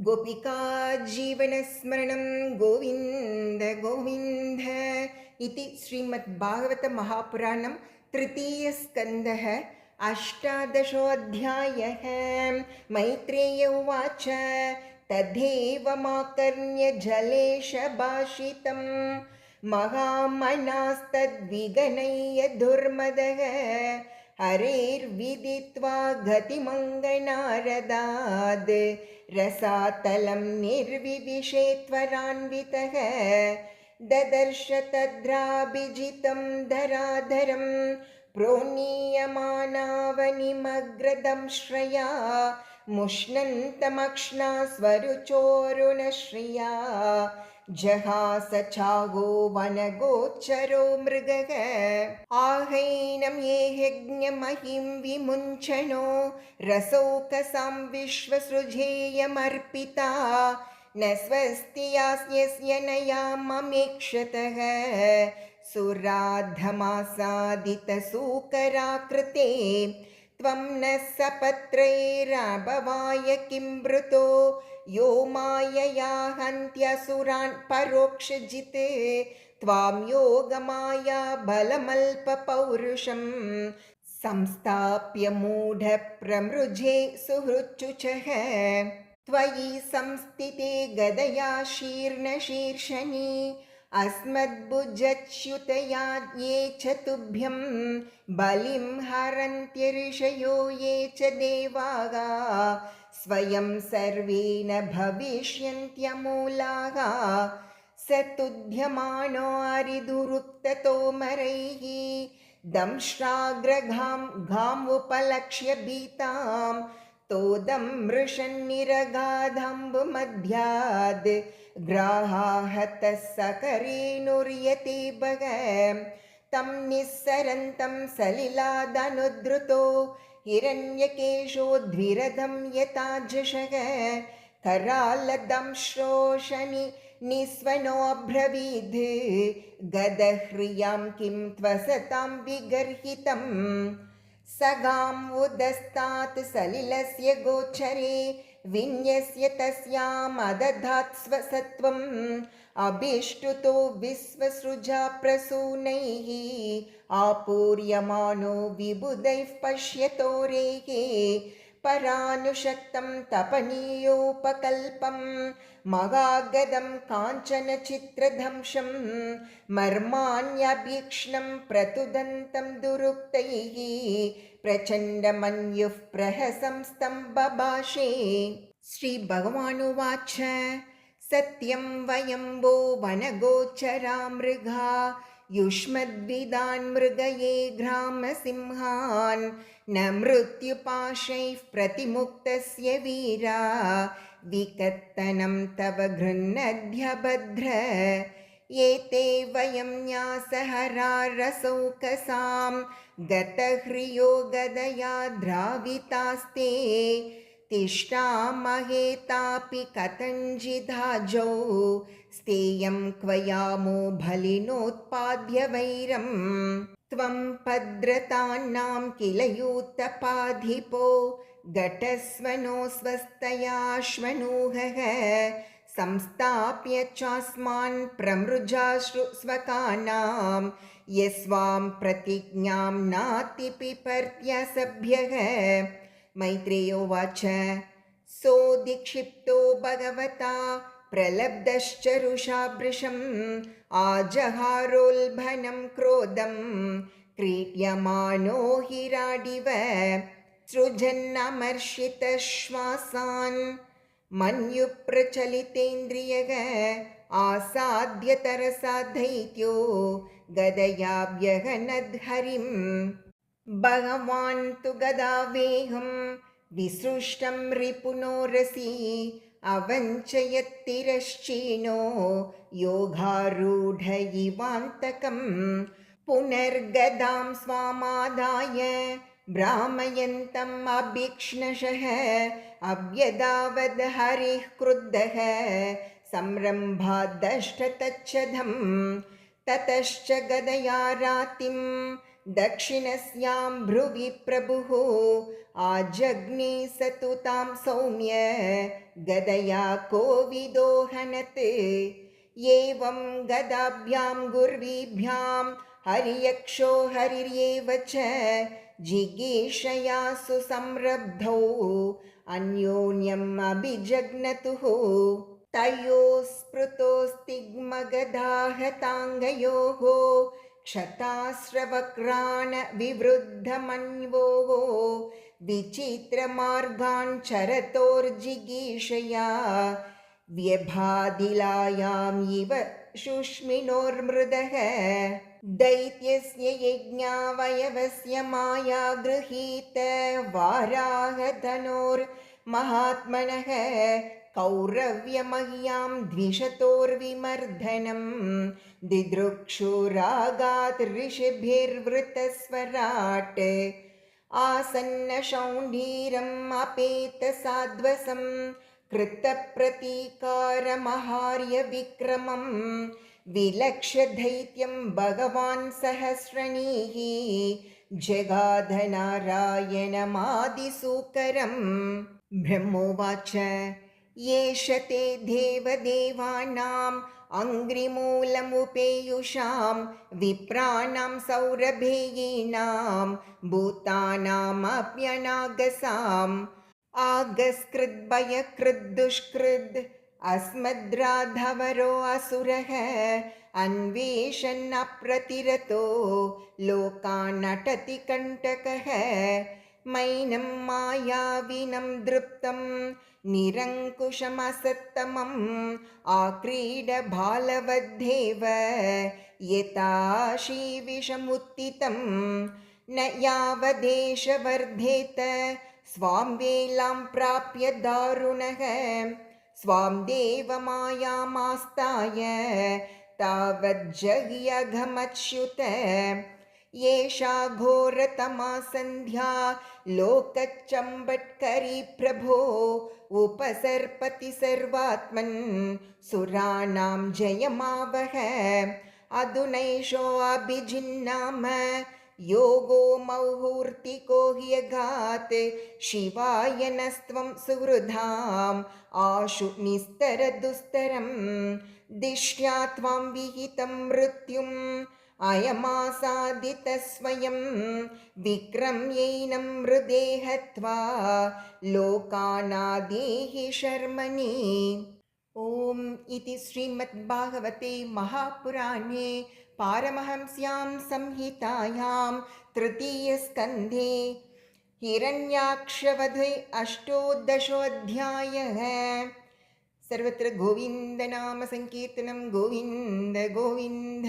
गोपिका जीवनस्मरणं गोविन्द गोविन्द इति श्रीमद्भागवतमहापुराणं तृतीयस्कन्धः अष्टादशोऽध्यायः। मैत्रेय उवाच तथैवमाकर्ण्य जलेशभाषितं महामनास्तद्विगणय्य दुर्मदः हरेर्विदित्वा गतिमङ्गनारदाद् रसातलं निर्विविशे त्वरान्वितः ददर्श तद्राभिजितं धराधरं प्रोन्नीयमानावनिमग्रदं श्रया मुष्णन्तमक्ष्णा स्वरुचोरुणश्रिया जहास चागो वनगोचरो मृगः आहैनं ये यज्ञमहिं विमुञ्चनो रसौकसां विश्वसृजेयमर्पिता न स्वस्ति यास्यस्य न याममेक्षतः सुराधमासादितसूकराकृते त्वं न सपत्रैराभवाय किमृतो यो मायया हन्त्यसुरान् परोक्षजिते त्वां योगमाया बलमल्पपौरुषं संस्थाप्य मूढप्रमृजे सुहृच्युचः त्वयि संस्थिते गदया शीर्णशीर्षणि अस्मद्भुजच्युतया ये च तुभ्यं बलिं हरन्त्यऋषयो ये च देवाः स्वयं सर्वे न भविष्यन्त्यमूलाः स तुध्यमानो हरिदुरुक्ततोमरैः दंष्ट्राग्रगामुपलक्ष्य भीतां तोदं मृषन्निरगाधम्बुमध्याद् ग्राहाहतः सकरेणुर्यते भग तं निस्सरन्तं सलिलादनुद्धृतो हिरण्यकेशोद्विरधं यताजशः करालदंश्रोषणि निस्वनोऽब्रवीद् गदह्रियां किं त्वसतां विगर्हितम् सगाम् उदस्तात् सलिलस्य गोचरे विन्यस्य तस्यामदधात् स्वसत्वम् अभिष्टुतो विश्वसृजा प्रसूनैः आपूर्यमानो विबुधैः पश्यतोरेः परानुशक्तं तपनीयोपकल्पं महागदं काञ्चनचित्रधंशं मर्माण्यभीक्ष्णं प्रतुदन्तं दुरुक्तैः प्रचण्डमन्युः प्रहसंस्तं बभाषे। श्रीभगवानुवाच सत्यं वयम्बो वनगोचरा मृगा युष्मद्विदान् मृगये ग्रामसिंहान् न मृत्युपाशैः प्रतिमुक्तस्य वीरा विकत्तनं तव गृह्णद्भद्र एते वयं न्यासहरा रसौकसां गतह्रियो गदया द्रावितास्ते तिष्ठामहेतापि कथञ्चिदाजौ स्तेयं क्वयामो बलिनोत्पाद्य वैरं त्वं भद्रतान्नां किल यूतपाधिपो घटस्वनो स्वस्तयाश्वनूहः संस्थाप्य चास्मान् प्रमृजाश्रु स्वकानां यस्वां प्रतिज्ञां नातिपिपर्त्यसभ्यः। मैत्रेयोवाच सोऽधिक्षिप्तो भगवता प्रलब्धश्चरुषाभृशम् आजहारोल्बनं क्रोधं क्रीड्यमानो हिराडिव सृजन्नमर्षितश्वासान् मन्युप्रचलितेन्द्रियः आसाद्य तरसा दैत्यो गदयाभ्यहनद्हरिम् भगवान् तु गदावेहं विसृष्टं रिपुनोरसि अवञ्चयत्तिरश्चीनो योगारूढ इवान्तकं पुनर्गदां स्वामादाय भ्रामयन्तम् अभीक्ष्णशः अभ्यदावद् हरिः क्रुद्धः संरम्भाद्दष्टतच्छदं ततश्च गदया रातिं दक्षिणस्यां भ्रुवि प्रभुः आजग्ने स तु तां सौम्य गदया कोविदोहनत् एवं गदाभ्यां गुर्वीभ्यां हरियक्षो हरिर्येव च जिगीषया सुसंरब्धौ अन्योन्यम् अभिजग्नतुः तयोः स्पृतोस्तिग्मगदाहताङ्गयोः क्षतास्रवक्रान् विवृद्धमन्योः विचित्रमार्गान् चरतोर्जिगीषया व्यभादिलायाम् इव शुष्मिनोर्मृदः दैत्यस्य यज्ञावयवस्य माया गृहीत वाराहधनोर्महात्मनः कौरव्यमह्यां द्विषतोर्विमर्दनं दिदृक्षुरागात् ऋषिभिर्वृतस्वराट् आसन्नशौण्ढीरम् अपेतसाध्वसं कृतप्रतीकारमहार्य विक्रमं विलक्ष्य दैत्यं भगवान् सहस्रणीः जगाधनारायणमादिसूकरम् ब्रह्मोवाच एष ते देवदेवानाम् अङ्घ्रिमूलमुपेयुषां विप्राणां सौरभेयीनां भूतानामप्यनागसाम् आगस्कृद्भयकृद्दुष्कृद् अस्मद्राधवरो असुरः अन्वेषन्नप्रतिरतो लोकानटति कण्टकः मैनं मायाविनं दृप्तं निरङ्कुशमसत्तमम् आक्रीडबालवद्धेव यताशीविषमुत्थितं न यावदेश वर्धेत स्वां वेलां प्राप्य दारुणः स्वां देवमायामास्ताय तावज्जह्यघमच्युत एषा घोरतमा सन्ध्या लोकचम्बट्करी प्रभो उपसर्पति सर्वात्मन् सुराणां जयमावह अधुनैषोऽभिजिन्नाम योगो मौहूर्तिको ह्यगात् शिवाय नस्त्वं सुहृदाम् आशु निस्तरदुस्तरं दिष्ट्या त्वां विहितं मृत्युम् अयमासादितस्वयं विक्रम्यैनं हृदे हत्वा लोकानादेहि शर्मणि। ॐ इति श्रीमद्भागवते महापुराणे पारमहंस्यां संहितायां तृतीयस्कन्धे हिरण्याक्षवधे अष्टोदशोऽध्यायः। सर्वत्र गोविन्दनाम संकीर्तनं गोविन्द गोविन्द।